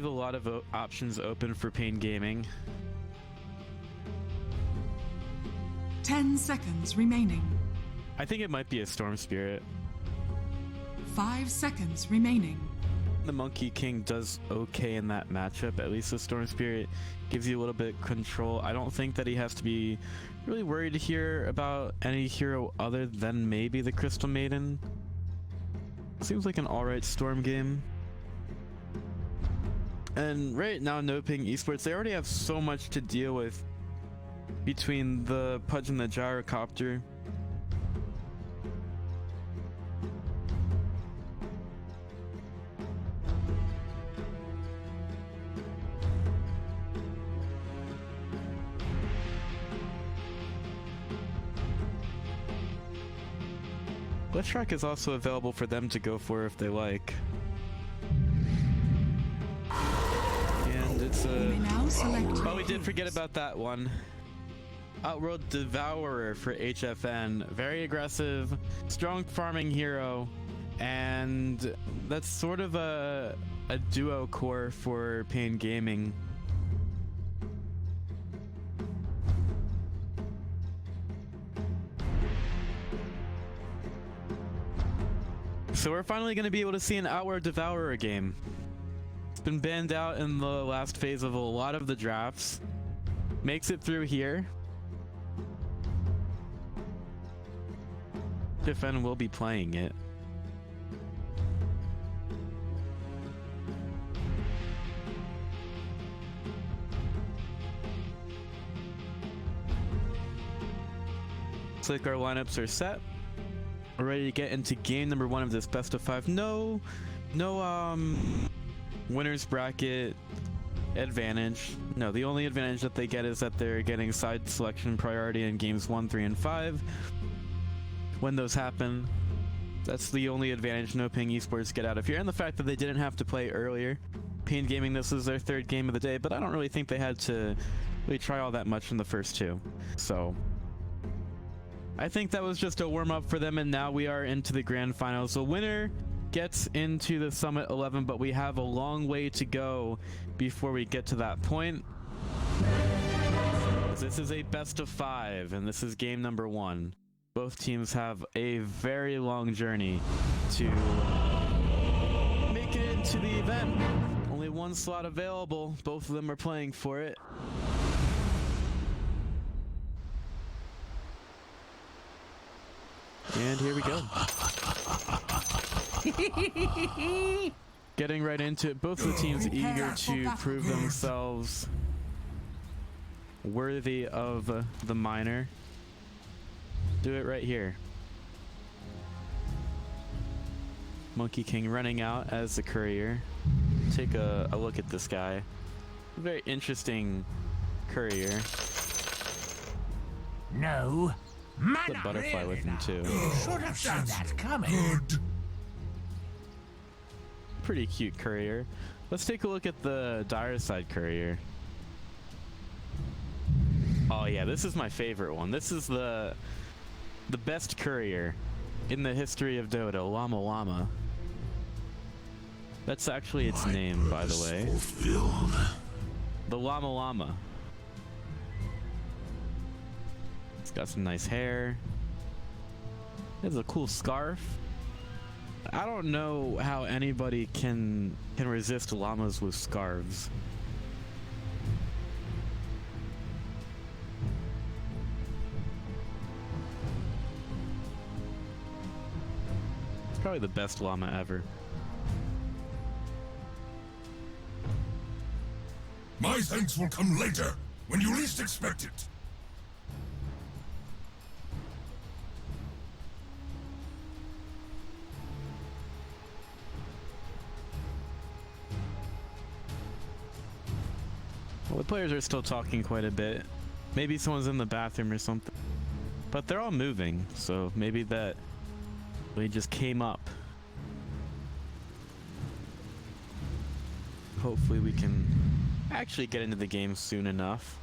have a lot of options open for Pain Gaming. 10 seconds remaining. I think it might be a Storm Spirit. 5 seconds remaining. The Monkey King does okay in that matchup. At least the Storm Spirit gives you a little bit of control. I don't think that he has to be really worried here about any hero other than maybe the Crystal Maiden. Seems like an alright Storm game. And right now, NoPing Esports, they already have so much to deal with between the Pudge and the Gyrocopter. Glitch Track is also available for them to go for if they like. And it's a... Oh, we did forget about that one. Outworld Devourer for HFN. Very aggressive, strong farming hero. And that's sort of a duo core for Pain Gaming. So we're finally going to be able to see an Outward Devourer game. It's been banned out in the last phase of a lot of the drafts. Makes it through here. HFN will be playing it. Looks like our lineups are set. We're ready to get into game number 1 of this best of 5. No winners bracket advantage. No, the only advantage that they get is that they're getting side selection priority in games 1, 3, and 5. When those happen, that's the only advantage NoPing Esports get out of here, and the fact that they didn't have to play earlier. Pain Gaming, this is their 3rd game of the day, but I don't really think they had to really try all that much in the first 2. So I think that was just a warm-up for them, and now we are into the grand finals. The winner gets into the Summit 11, but we have a long way to go before we get to that point. This is a best of 5, and this is game number 1. Both teams have a very long journey to make it into the event. Only one slot available. Both of them are playing for it. And here we go. Getting right into it. Both of the teams eager to prove themselves worthy of the minor. Do it right here. Monkey King running out as the courier. Take a look at this guy. Very interesting courier. No. The butterfly with him too. Should have seen that coming. Pretty cute courier. Let's take a look at the dire side courier. Oh yeah, this is my favorite one. This is the best courier in the history of Dota, Llama Llama. That's actually its name, by the way. Fulfilled. The Llama Llama. It's got some nice hair. It has a cool scarf. I don't know how anybody can resist llamas with scarves. It's probably the best llama ever. My thanks will come later, when you least expect it. Well, the players are still talking quite a bit. Maybe someone's in the bathroom or something. But they're all moving, so maybe that they just came up. Hopefully we can actually get into the game soon enough.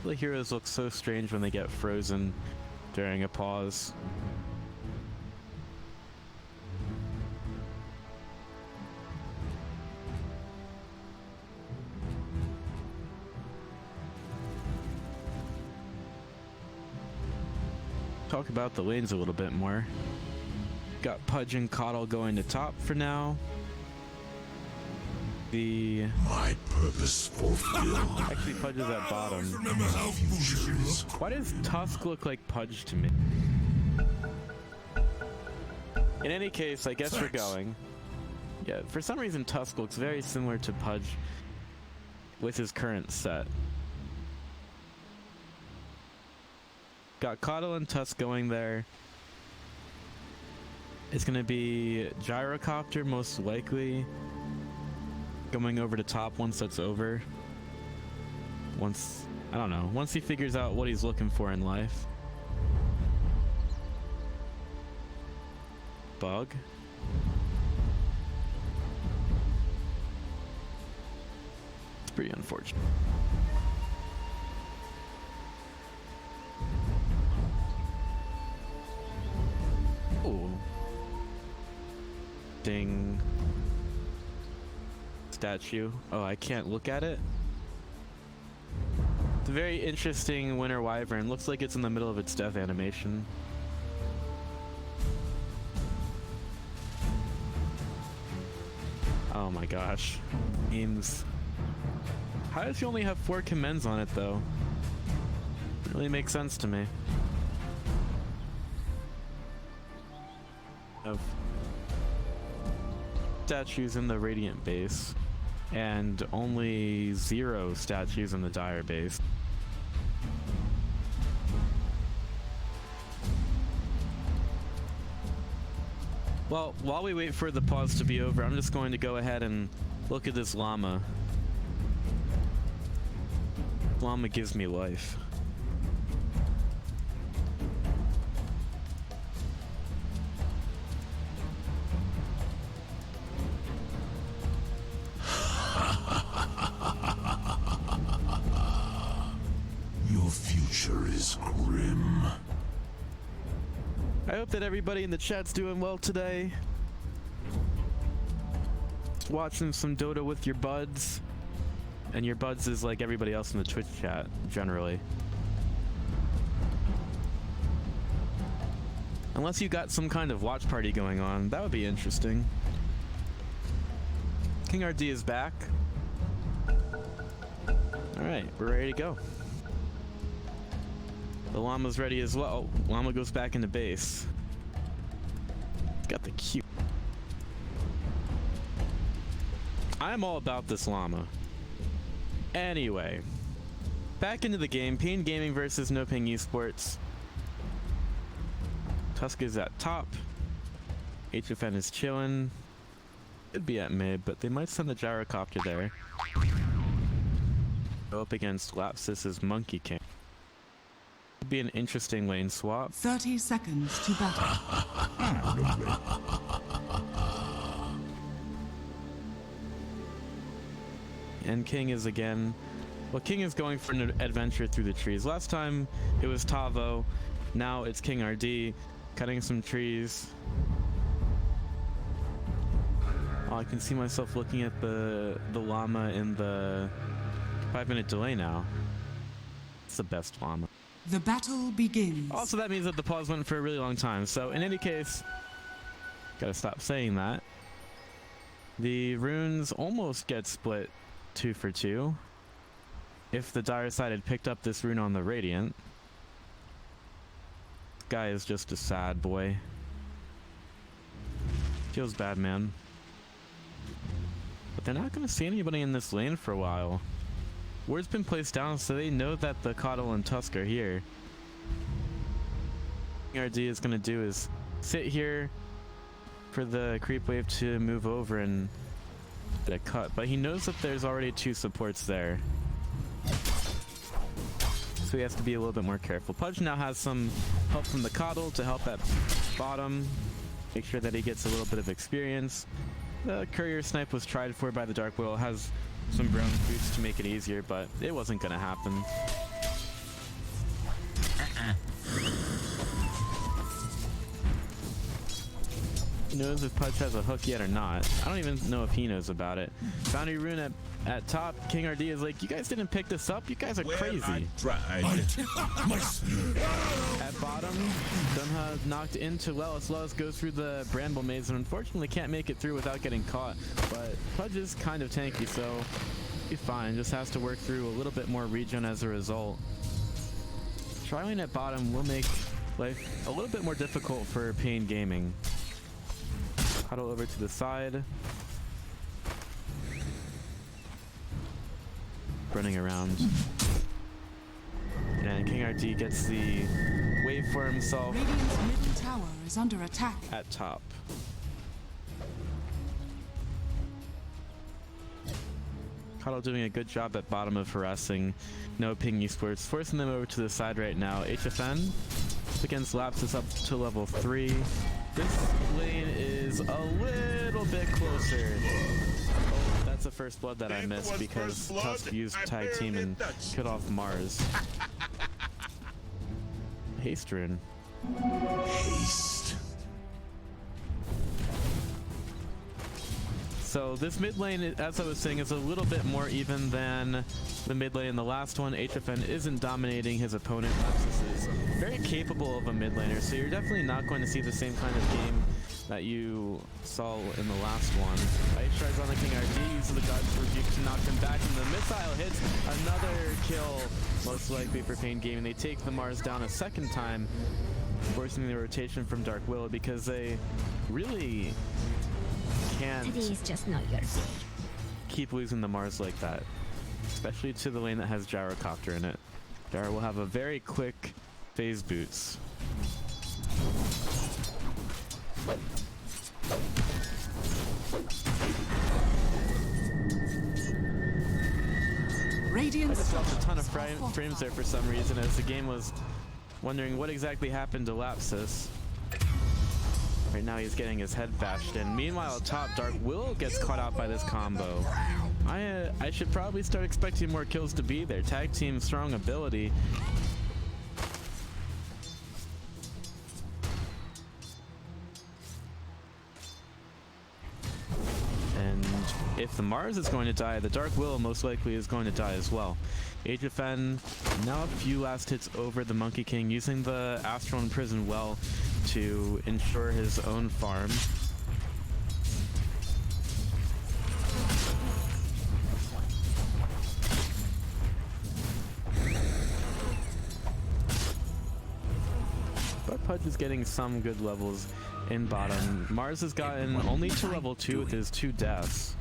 The heroes look so strange when they get frozen during a pause. talk about the lanes a little bit more. Got Pudge and Coddle going to top for now. My purpose fulfilled. Actually, Pudge is at bottom. Remember how foolish you look. Why does Tusk look like Pudge to me? In any case, I guess we're going. Yeah, for some reason Tusk looks very similar to Pudge with his current set. Got Coddle and Tusk going there. It's gonna be Gyrocopter most likely. Going over to top once that's over. I don't know, once he figures out what he's looking for in life. Bug. It's pretty unfortunate. Oh. Ding. Statue. Oh, I can't look at it. It's a very interesting Winter Wyvern. Looks like it's in the middle of its death animation. Oh my gosh. Memes. How does he only have 4 commends on it though? It really makes sense to me. Of statues in the Radiant base. And only 0 statues in the Dire base. Well, while we wait for the pause to be over, I'm just going to go ahead and look at this llama. Llama gives me life. Your future is grim. I hope that everybody in the chat's doing well today. Watching some Dota with your buds. And your buds is like everybody else in the Twitch chat, generally. Unless you got some kind of watch party going on, that would be interesting. King RD is back. Alright, we're ready to go. The llama's ready as well. Oh, llama goes back into base. Got the cute. I'm all about this llama. Anyway, back into the game. Pain Gaming versus NoPing Esports. Tusk is at top. HFN is chilling. Could be at mid, but they might send the Gyrocopter there. Go up against Lapsis's Monkey King. Could be an interesting lane swap. 30 seconds to battle. And King is again... Well, King is going for an adventure through the trees. Last time it was Tavo. Now it's King RD. Cutting some trees. Oh, I can see myself looking at the llama in the 5-minute delay now. It's the best llama. The battle begins. Also, that means that the pause went for a really long time. So, in any case, gotta stop saying that. The runes almost get split 2 for 2. If the Dire side had picked up this rune on the Radiant. This guy is just a sad boy. Feels bad, man. But they're not gonna see anybody in this lane for a while. Word's been placed down so they know that the Coddle and Tusk are here. What RD is gonna do is sit here for the creep wave to move over and get a cut, but he knows that there's already 2 supports there. So he has to be a little bit more careful. Pudge now has some help from the Coddle to help at bottom. Make sure that he gets a little bit of experience. The courier snipe was tried for by the Dark Will. Has some brown boots to make it easier, but it wasn't gonna happen. knows if Pudge has a hook yet or not. I don't even know if he knows about it. Bounty Rune at top. King RD is like, you guys didn't pick this up? You guys are crazy. I tried. At bottom, Dunha knocked into Lelis. Lelis goes through the Bramble Maze and unfortunately can't make it through without getting caught. But Pudge is kind of tanky, so he's fine. Just has to work through a little bit more regen as a result. Tri-lane at bottom will make life a little bit more difficult for Pain Gaming. Huddle over to the side. Running around. And King RD gets the wave for himself. Radiant's middle tower is under attack. At top. Cuddle doing a good job at bottom of harassing NoPing Esports, forcing them over to the side right now. HFN against Lapsus up to level 3. This lane is a little bit closer. Oh, that's a first blood that I missed because Tusk used tag team and cut off Mars. Haste rune. Haste. So this mid lane, as I was saying, is a little bit more even than the mid lane in the last one. HFN isn't dominating his opponent. Lapsus is very capable of a mid laner, so you're definitely not going to see the same kind of game that you saw in the last one. Ice Shards on the King RD, uses the God's Rebuke to knock him back, and the missile hits. Another kill, most likely for Pain Gaming. They take the Mars down a second time, forcing the rotation from Dark Willow because they really can't Today's just not your day. keep losing the Mars like that, especially to the lane that has Gyrocopter in it. Gyro will have a very quick phase boots. I Radiant just lost a ton of frames there for some reason as the game was wondering what exactly happened to Lapsus. Right now he's getting his head bashed in. Meanwhile, top Dark Willow gets caught out by this combo. I should probably start expecting more kills to be there. Tag team strong ability. And if the Mars is going to die, the Dark Willow most likely is going to die as well. HFN now a few last hits over the Monkey King, using the Astral Imprison well to ensure his own farm. But Pudge is getting some good levels in bottom. Mars has gotten only to level 2 with his 2 deaths.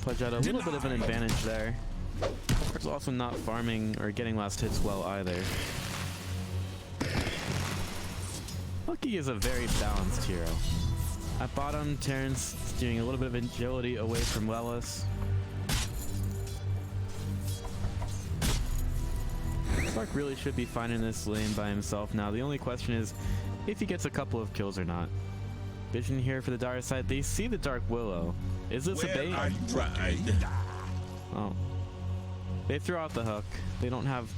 Pudge had a little bit of an advantage there. He's also not farming or getting last hits well either. Lucky is a very balanced hero. At bottom, Terrence is doing a little bit of agility away from Lelis. Clark really should be fine in this lane by himself now. The only question is if he gets a couple of kills or not. Vision here for the dire side. They see the Dark Willow. Is this a bait? I tried. Oh. They threw out the hook. They don't have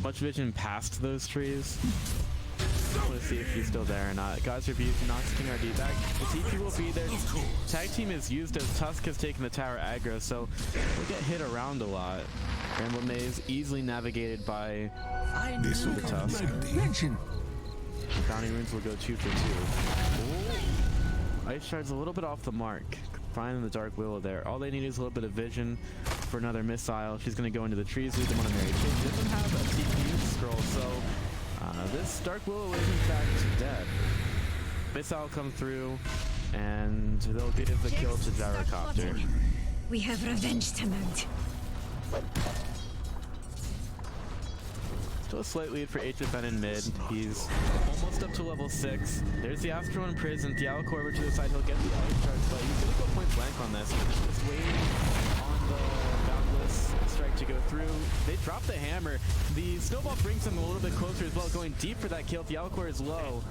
much vision past those trees. I want to see if he's still there or not. God's Rebuke knocks King RD back. The TP will be there. Tag team is used as Tusk has taken the tower aggro, so we'll get hit around a lot. Ramble Maze easily navigated by the Tusk. Bounty runes will go 2 for 2. Ooh. Ice Shard's a little bit off the mark. Finding the Dark Willow there. All they need is a little bit of vision for another missile. She's going to go into the trees, lead them on a merry chase. She doesn't have a TP scroll, so this Dark Willow is in fact dead. Missile come through, and they'll give the kill to Gyrocopter. We have revenge to mount. Still a slight lead for HFN in mid. He's almost up to level 6. There's the Astral Imprison. Dialco over to the side. He'll get the Ice Charge, but he's going to go point blank on this. Just waiting on the Boundless strike to go through. They drop the hammer. The Snowball brings him a little bit closer as well, going deep for that kill. Dialco is low.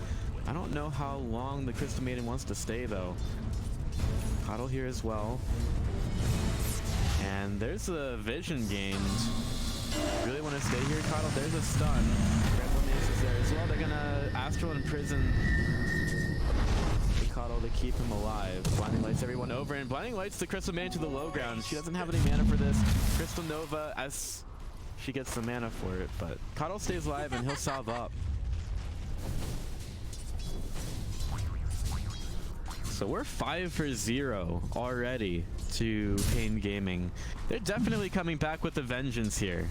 I don't know how long the Crystal Maiden wants to stay, though. Coddle here as well. And there's a vision gained. Really want to stay here, Coddle? There's a stun. Red Maze is there as well. They're gonna Astral imprison the Coddle to keep him alive. Blinding Lights everyone over, and Blinding Lights the Crystal Man to the low ground. She doesn't have any mana for this. Crystal Nova as she gets the mana for it, but Coddle stays alive and he'll salve up. So we're 5 for 0 already to Pain Gaming. They're definitely coming back with a vengeance here.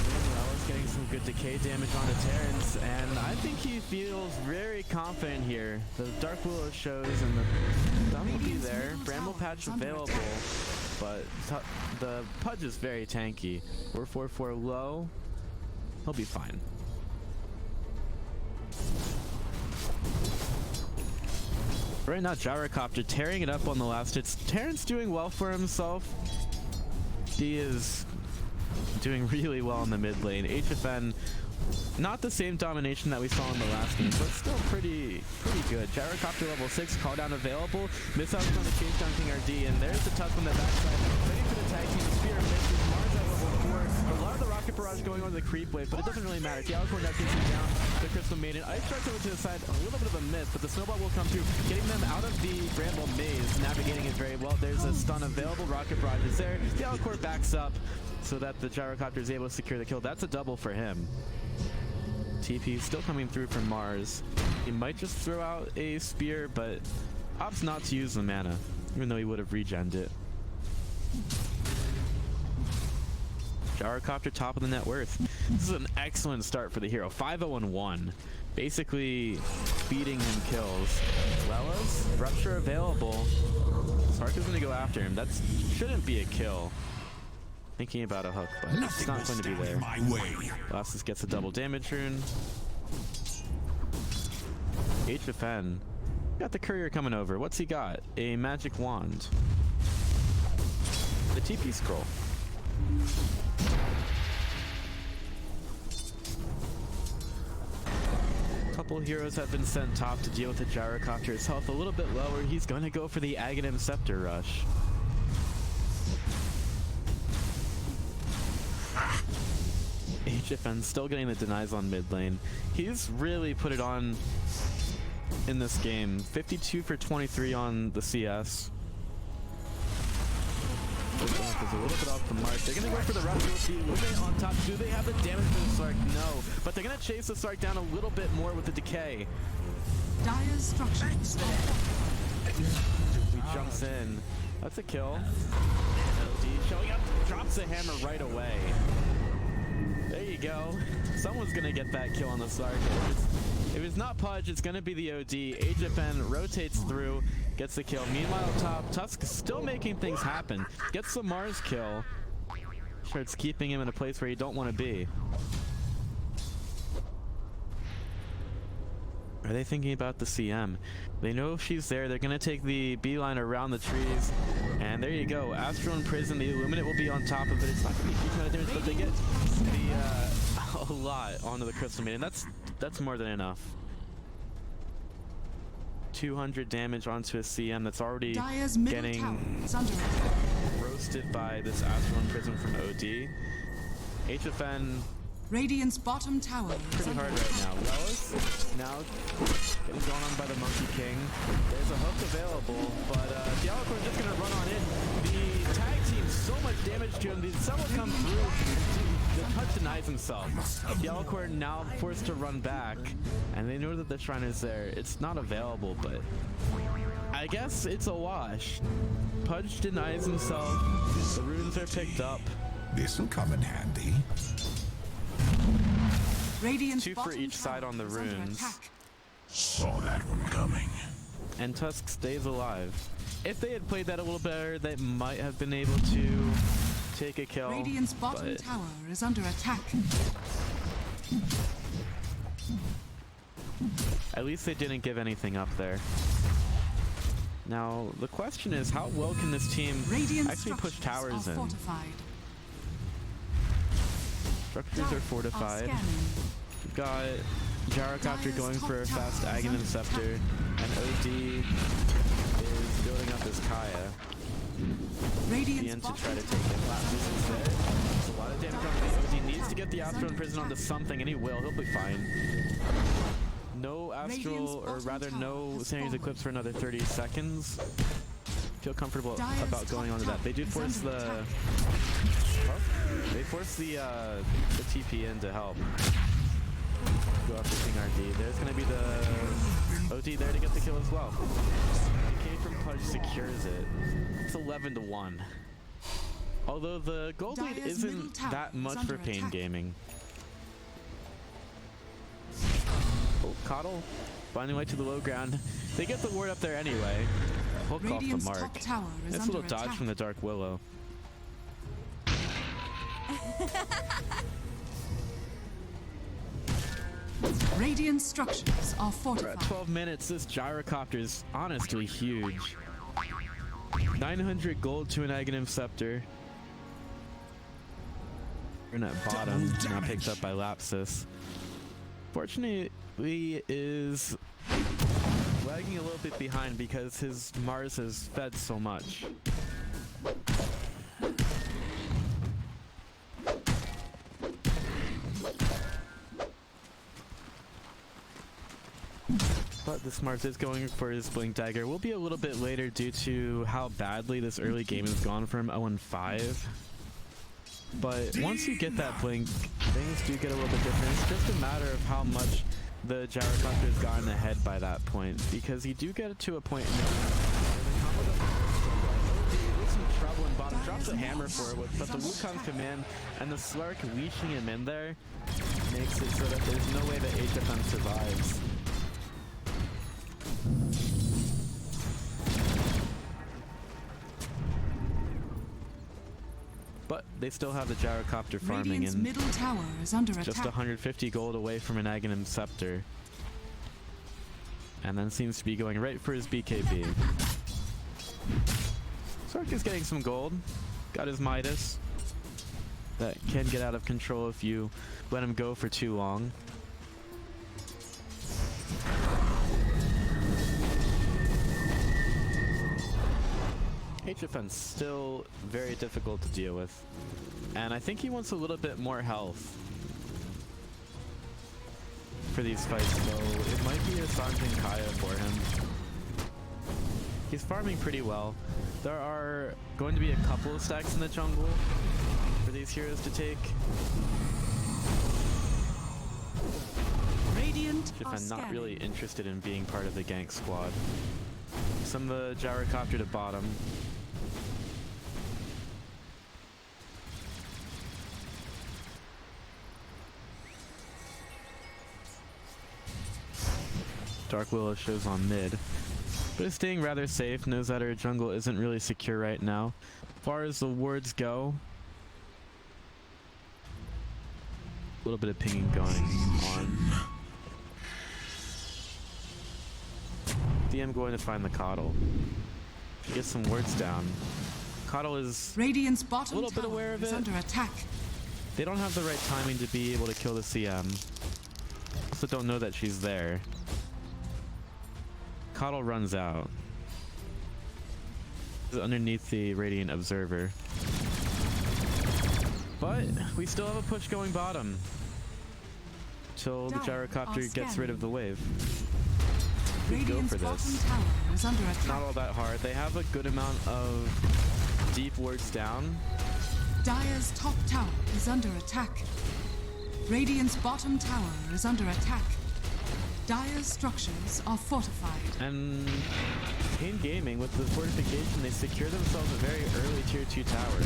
Manuela's getting some good decay damage onto Terrence, and I think he feels very confident here. The Dark Willow shows and the stun will be there. Bramble Patch available, but the Pudge is very tanky. We're 4-4 low. He'll be fine. Right now, Gyrocopter tearing it up on the last hits. Terrence doing well for himself. He is doing really well in the mid lane. HFN, not the same domination that we saw in the last game, but still pretty good. Gyrocopter level 6, call down available. Miss out on the chase down King RD, and there's the touch on the backside. Ready for the tag team. Spear misses. Mars at level 4. A lot of the rocket barrage going on the creep wave, but it doesn't really matter. Dialcore now takes him down. The Crystal Maiden. Ice Strike over to the side, a little bit of a miss, but the snowball will come through, getting them out of the Bramble Maze, navigating it very well. There's a stun available. Rocket barrage is there. Dialcore backs up so that the Gyrocopter is able to secure the kill. That's a double for him. TP still coming through from Mars. He might just throw out a spear, but opts not to use the mana, even though he would have regened it. Gyrocopter top of the net worth. This is an excellent start for the hero. 5-0-1. Basically feeding him kills. Lella's Rupture available. Sark is going to go after him. That shouldn't be a kill. Thinking about a hook, but it's not going to be there. Lassus gets a double damage rune. HFN. Got the courier coming over. What's he got? A magic wand. The TP scroll. Couple heroes have been sent top to deal with the Gyrocopter's health a little bit lower. He's going to go for the Aghanim Scepter rush. HFN still getting the denies on mid lane. He's really put it on in this game. 52 for 23 on the CS. Is a little bit off the mark. They're going to go for the rush. We'll see Lume on top. Do they have the damage to the Sark? No. But they're going to chase the Sark down a little bit more with the decay. Dire's structures. He jumps in. That's a kill. LD showing up. Drops the hammer right away. There you go. Someone's going to get that kill on the Sark. If it's not Pudge, it's going to be the OD. HFN rotates through, gets the kill. Meanwhile, top, Tusk still making things happen. Gets the Mars kill. Starts keeping him in a place where you don't want to be. Are they thinking about the CM? They know if she's there, they're going to take the beeline around the trees. And there you go. Astral in prison. The Illuminate will be on top of it. It's not going to be a huge amount of damage, but they get a lot onto the Crystal Maiden. That's more than enough. 200 damage onto a CM that's already getting roasted by this Astral in prison from OD. HFN Radiant's bottom tower pretty hard right now. Lella's now getting gone on by the Monkey King. There's a hook available, but Dialcore is just going to run on in. The tag team, so much damage to him. The Sun will come through. The Touch denies himself. Dialcore now forced to run back, and they know that the Shrine is there. It's not available, but I guess it's a wash. Pudge denies himself. The runes are picked up. This'll come in handy. Radiant's 2 for each side on the runes. Saw that one coming. And Tusk stays alive. If they had played that a little better, they might have been able to take a kill. Radiant's bottom tower is under attack. At least they didn't give anything up there. Now, the question is, how well can this team actually push towers in? Structures are fortified. We've got Gyrocopter going for a fast Aghanim Scepter, and OD is building up his Kaya. Radiant's in to try bottom to take it. Lapsus is there. There's a lot of damage on the OD. Needs to get the Astral Imprison onto something, and he will. He'll be fine. No Astral, or rather no Sanity's Eclipse for another 30 seconds. Feel comfortable about going onto that. They do force the... They force the TP in to help. Go after King RD. There's going to be the OD there to get the kill as well. K from Pudge secures it. It's 11-1. Although the gold lead isn't that much for Pain Gaming. Oh, Coddle finding way to the low ground. They get the ward up there anyway. Hook off the mark. Nice little dodge from the Dark Willow. Radiant structures are We're fortified. at 12 minutes. This gyrocopter is honestly huge. 900 gold to an Aghanim Scepter. We're at bottom, now picked up by Lapsus. Fortunately, is lagging a little bit behind because his Mars has fed so much. But this Mars is going for his Blink Dagger. Will be a little bit later due to how badly this early game has gone for him, 0-5. But once you get that Blink, things do get a little bit different. It's just a matter of how much the Gyrocopter has gotten ahead by that point, because you do get to a point in some trouble in bottom. Drops a hammer for it, but the Wukong's command and the Slark leashing him in there makes it so that there's no way that HFM survives. But they still have the Gyrocopter farming, Radiant's and middle tower is under just attack. 150 gold away from an Aghanim Scepter. And then seems to be going right for his BKB. Sark is getting some gold. Got his Midas. That can get out of control if you let him go for too long. HFN's still very difficult to deal with. And I think he wants a little bit more health for these fights, so it might be a Sanjin Kaya for him. He's farming pretty well. There are going to be a couple of stacks in the jungle for these heroes to take. Radiant If are I'm not scanning. really interested in being part of the gank squad. Some of the Gyrocopter to bottom. Dark Willow shows on mid, but is staying rather safe, knows that her jungle isn't really secure right now. As far as the wards go, a little bit of pinging going on. DM going to find the Coddle. She gets some words down. Coddle is Radiant's bottom a little bit tower aware of is it. under attack. They don't have the right timing to be able to kill the CM. Also don't know that she's there. Coddle runs out. He's underneath the Radiant Observer. But we still have a push going bottom. Till the Gyrocopter gets rid of the wave. We go Radiant's for bottom this. tower is under attack. Not all that hard. They have a good amount of deep wards down. Dire's top tower is under attack. Radiant's bottom tower is under attack. Dire's structures are fortified. And in gaming, with the fortification, they secure themselves a very early tier 2 tower.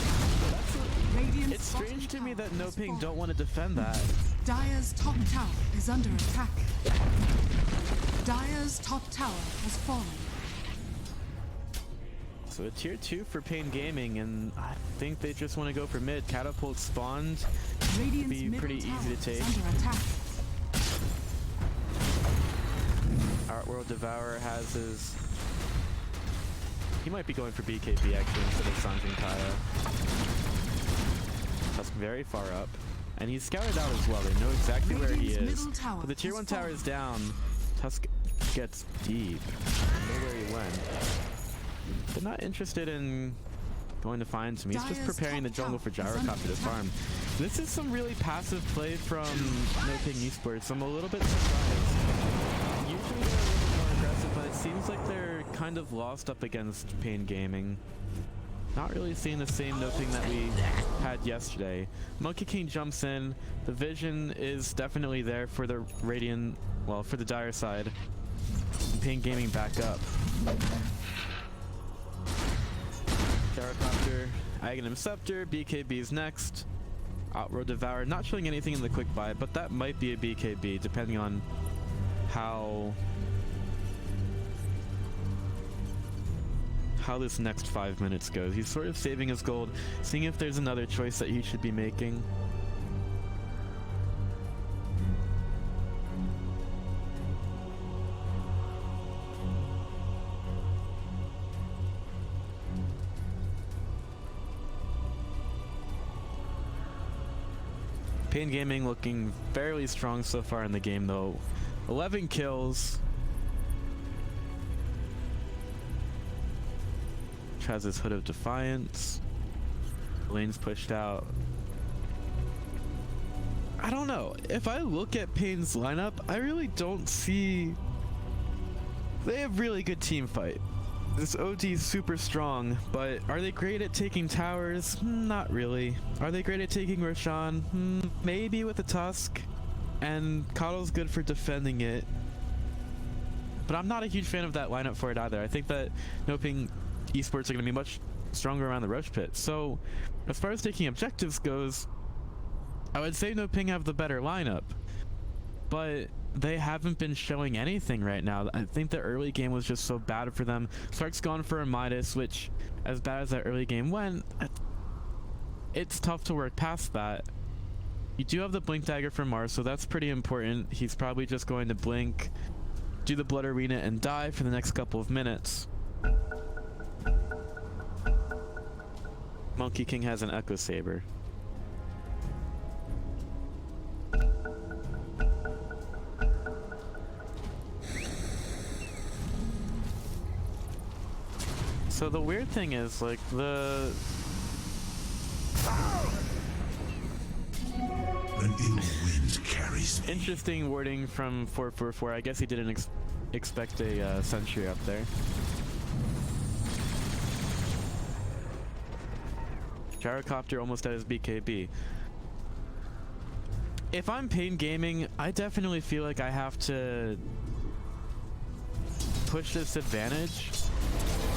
Radiant's It's strange to me that bottom tower is NoPing fallen. don't want to defend that. Dire's top tower is under attack. Dire's top tower has fallen. So a tier 2 for Pain Gaming, and I think they just want to go for mid. Catapult spawned. Radiant's Be middle pretty tower easy to take. is under attack. Art World Devourer has his... He might be going for BKB actually instead of Sanjin Kaya. Tusk very far up. And he's scouted out as well. They know exactly where he Radiant's is. middle tower But the tier has 1 tower fallen. is down. Tusk gets deep. They know where he went. They're not interested in Going to find him. He's just Dire's preparing the top jungle for tower is under Gyrocopter to attack. farm. This is some really passive play from NoPing Esports. I'm a little bit surprised. Usually they're a little bit more aggressive, but it seems like they're kind of lost up against Pain Gaming. Not really seeing the same NoPing that we had yesterday. Monkey King jumps in. The vision is definitely there for the Radiant, well, for the Dire side. Pain Gaming back up. Gyrocopter, Aghanim Scepter, BKB's next. Outrow Devour, not showing anything in the quick buy, but that might be a BKB depending on how this next 5 minutes goes. He's sort of saving his gold, seeing if there's another choice that he should be making. Pain Gaming looking fairly strong so far in the game though. 11 kills. Has his Hood of Defiance. Lane's pushed out. I don't know. If I look at Pain's lineup, I really don't see... They have really good team fight. This OD is super strong, but are they great at taking towers? Not really. Are they great at taking Roshan? Maybe with a Tusk. And Coddle's good for defending it. But I'm not a huge fan of that lineup for it either. I think that NoPing Esports are going to be much stronger around the Roche Pit. So, as far as taking objectives goes, I would say NoPing have the better lineup. But they haven't been showing anything right now. I think the early game was just so bad for them. Stark's gone for a Midas, which, as bad as that early game went, it's tough to work past that. You do have the Blink Dagger from Mars, so that's pretty important. He's probably just going to blink, do the Blood Arena, and die for the next couple of minutes. Monkey King has an Echo Saber. So the weird thing is, like, the... An ill wind carries me. Interesting wording from 444. I guess he didn't expect a sentry up there. Gyrocopter almost at his BKB. If I'm Pain Gaming, I definitely feel like I have to push this advantage.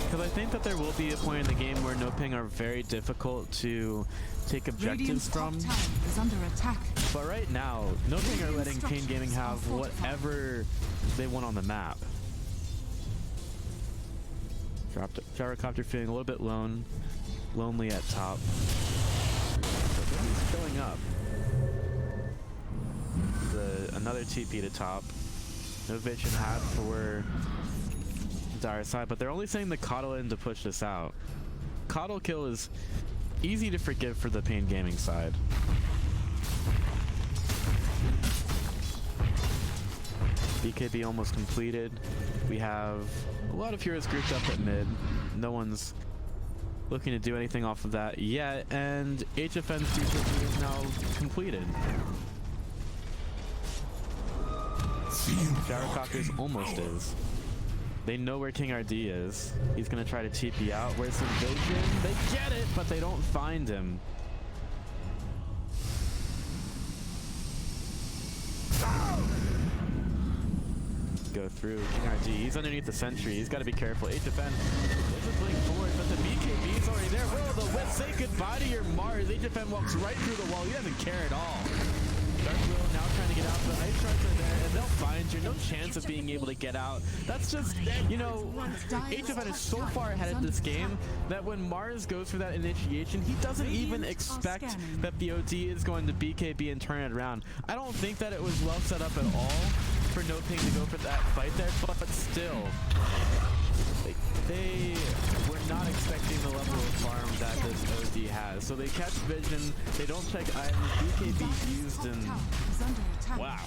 Because I think that there will be a point in the game where NoPing are very difficult to take objectives from. Top tower is under attack. But right now, NoPing are letting Pain Gaming have whatever they want on the map. Gyrocopter feeling a little bit lonely at top. But he's showing up. Another TP to top. No vision had for Dire side, but they're only saying the Coddle in to push this out. Coddle kill is easy to forgive for the Pain Gaming side. BKB almost completed. We have a lot of heroes grouped up at mid. No one's looking to do anything off of that yet, and HFN's D50 is now completed. Gyrocopter's almost is. They know where King RD is. He's gonna try to TP out. Where's some vision? They get it, but they don't find him. Go through. King RD, he's underneath the sentry. He's got to be careful. HFN, there's a blink forward, but the BKB is already there. Will the whip say goodbye to your Mars? HFN walks right through the wall. He doesn't care at all. Dark Will now trying to get out, but ice shards are there, and they'll find you. No chance of being able to get out. That's just, you know, HFN is so far ahead of this game that when Mars goes for that initiation, he doesn't even expect that the OD is going to BKB and turn it around. I don't think that it was well set up at all for NoPing to go for that fight there, but still, they were not expecting the level of farm that this OD has. So they catch vision, they don't check items, BKB used, and wow.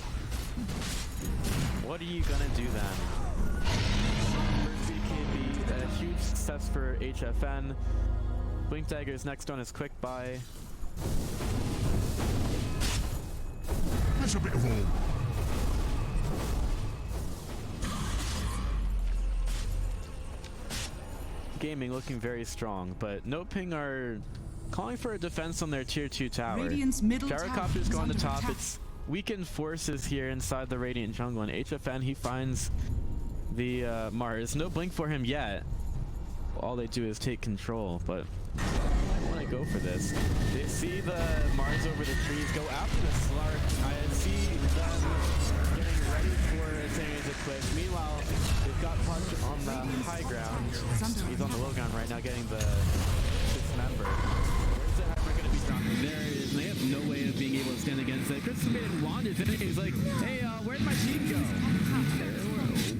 What are you gonna do then? First BKB, a huge success for HFN. Blink Dagger's next on his quick buy. That's a bit of all. Gaming looking very strong, but NoPing are calling for a defense on their tier 2 tower. Radiant's middle tower Gyrocopters is go on the under top. attack. It's weakened forces here inside the Radiant jungle, and HFN, he finds the Mars. No blink for him yet. All they do is take control, but I want to go for this. They see the Mars over the trees, go after the Slark. I see them getting ready for Sammy's Eclipse. Meanwhile, they've got Punch on the high ground. He's on the low ground right now, getting the dismember. Where's the Hyper going to be dropping? There it is. They have no way of being able to stand against it. Christopher didn't want it. He's like, hey, where'd my team go?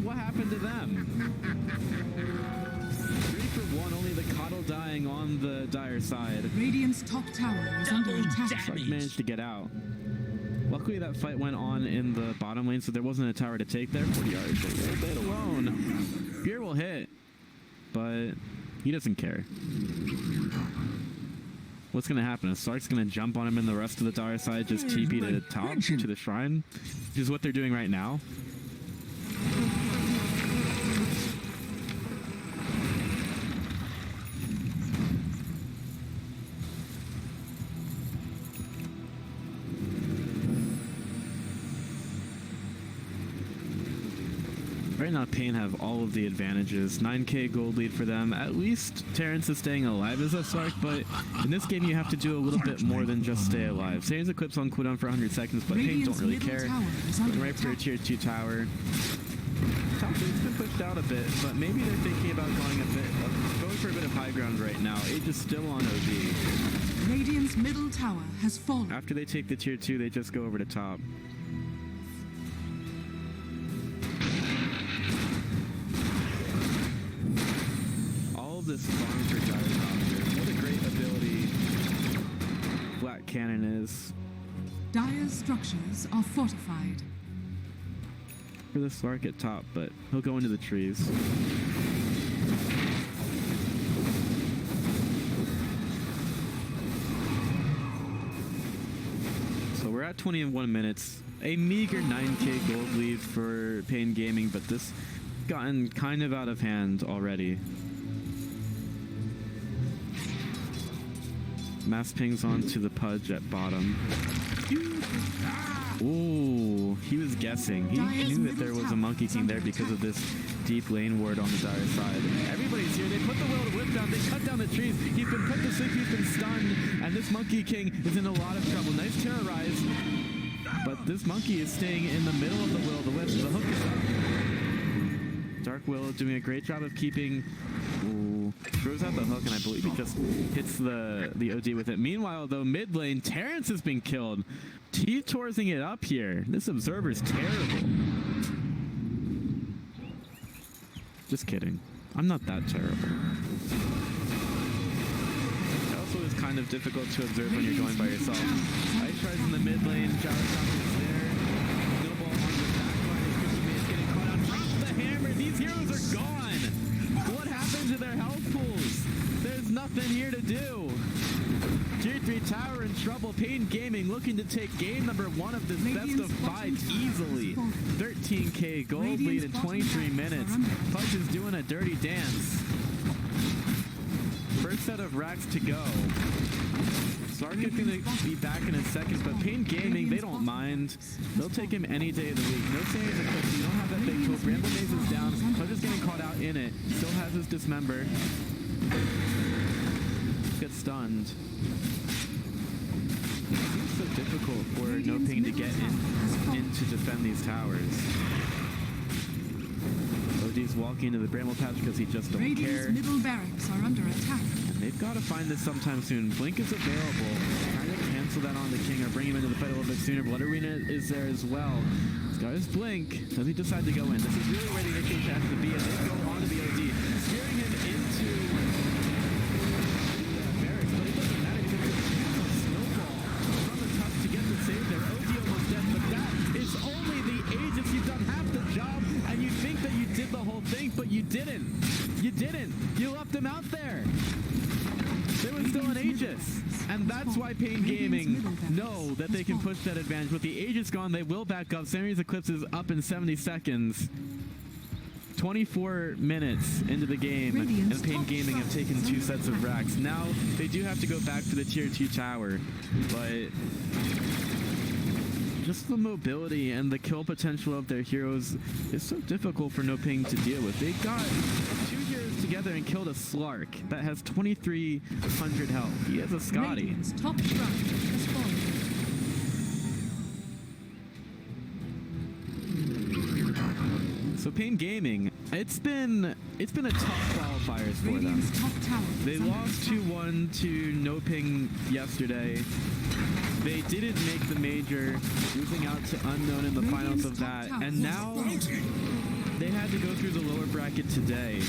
What happened to them? 3 for 1, only the Coddle dying on the dire side. Radiant's top tower is under attack. Shark managed to get out. Luckily that fight went on in the bottom lane, so there wasn't a tower to take there. 40 yards, a little bit alone. Beer will hit, but he doesn't care. What's gonna happen? Slark's gonna jump on him and the rest of the dire side just TP to the top, to the shrine, which is what they're doing right now. Right now, Pain have all of the advantages. 9k gold lead for them. At least Terrence is staying alive as a Slark, but in this game you have to do a little bit more than just stay alive. Saves Eclipse on cooldown for 100 seconds, but Pain don't really care. Going right for a tier 2 tower. Top lane's been pushed out a bit, but maybe they're thinking about going for a bit of high ground right now. Age is still on OD. Radiant's middle tower has fallen. After they take the tier 2, they just go over to top. This farm for Gyrocopter. What a great ability Black Cannon is. Dire's structures are fortified. For the Slark at top, but he'll go into the trees. So we're at 21 minutes. A meager 9k gold lead for Pain Gaming, but this gotten kind of out of hand already. Mass pings onto the Pudge at bottom. Ooh, he was guessing. He knew that there was a Monkey King there because of this deep lane ward on the dire side. Everybody's here. They put the Will to Whip down. They cut down the trees. He's been put to sleep. He's been stunned. And this Monkey King is in a lot of trouble. Nice terrorize. But this monkey is staying in the middle of the Will to Whip. The hook is up. Dark Will doing a great job of keeping... Ooh. Throws out the hook, and I believe he just hits the OD with it. Meanwhile, though, mid lane, Terrence has been killed. T-Torsing it up here. This Observer's terrible. Just kidding. I'm not that terrible. It also is kind of difficult to observe when you're going by yourself. Ice tries in the mid lane. Gyrocopter is there. Snowball on the back line. Christian is getting caught out. Drop the hammer. These heroes are gone. What happened to their health pools? There's nothing here to do. Tier 3 tower in trouble. Pain Gaming looking to take game number 1 of this best of 5 easily. 13k gold lead in 23 minutes. Punch is doing a dirty dance. First set of racks to go. Slark is going to be back in a second, but Pain Gaming, they don't mind. They'll take him any day of the week. No saying a clip. You don't have that big tool. Bramble Maze is down. Punch is getting caught out in it. Still has his dismember. Gets stunned. It's so difficult for NoPing to get in to defend these towers. OD's walking into the Bramble Patch because he just don't Radiant's care. middle barracks are under attack. And they've got to find this sometime soon. Blink is available. Trying to cancel that on the King or bring him into the fight a little bit sooner. Blood Arena is there as well. He's got his Blink. Does he decide to go in? This is really where the indication has to be, and they go on to the OD. Steering him into the barracks, but it doesn't matter because it's a snowball from the top to get the save there. OD almost dead, but that is only the Aegis. You've done half the job, and you think that you did the whole thing, but you didn't. You didn't. You left him out there. there was still an Aegis. And that's why Pain Gaming know that they can push that advantage. With the Aegis gone, they will back up. Sammy's Eclipse is up in 70 seconds. 24 minutes into the game, and Pain Gaming have taken 2 sets of racks. Now, they do have to go back to the tier 2 tower, but just the mobility and the kill potential of their heroes is so difficult for NoPing to deal with. They got 2 heroes together and killed a Slark that has 2,300 health. He has a Scotty. Radiant's top structure has fallen. So Pain Gaming, it's been a tough qualifiers for them. Radiant's top tower They is under lost attack. 2-1 to NoPing yesterday. They didn't make the major, losing out to Unknown in the finals of that. And now they had to go through the lower bracket today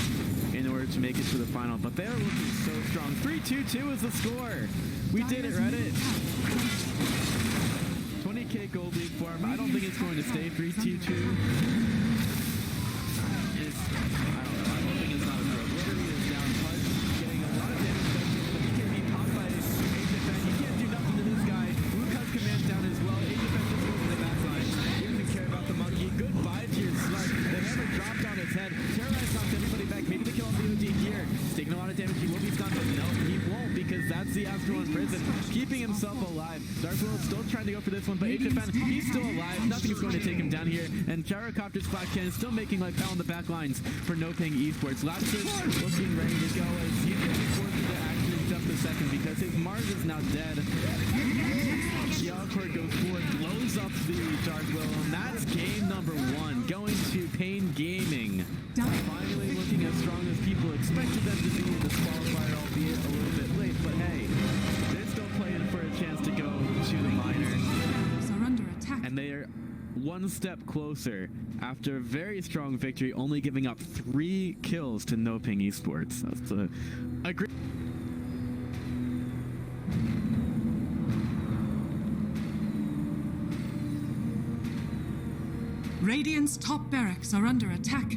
in order to make it to the final. But they're looking so strong. 3-2-2 is the score. We did it, Reddit. 20k Gold League form. I don't think it's going to stay 3-2-2. Still trying to go for this one, but HFN, he's still alive. Nothing's going to take him down here. And Gyrocopter's Black Cannon still making life hell on the back lines for NoPing Esports. Lapsus looking ready to go as he's looking forward to the action in just a second because his Mars is now dead. Yalkor goes forward, blows up the Dark Will, and that's game number 1, going to Pain Gaming. Finally looking as strong as people expected them to be in this qualifier, albeit a little bit late, but hey, they're still playing for a chance to go to the minors. Are under attack. And they are one step closer after a very strong victory, only giving up 3 kills to NoPing Esports. That's a great... Radiant's top barracks are under attack.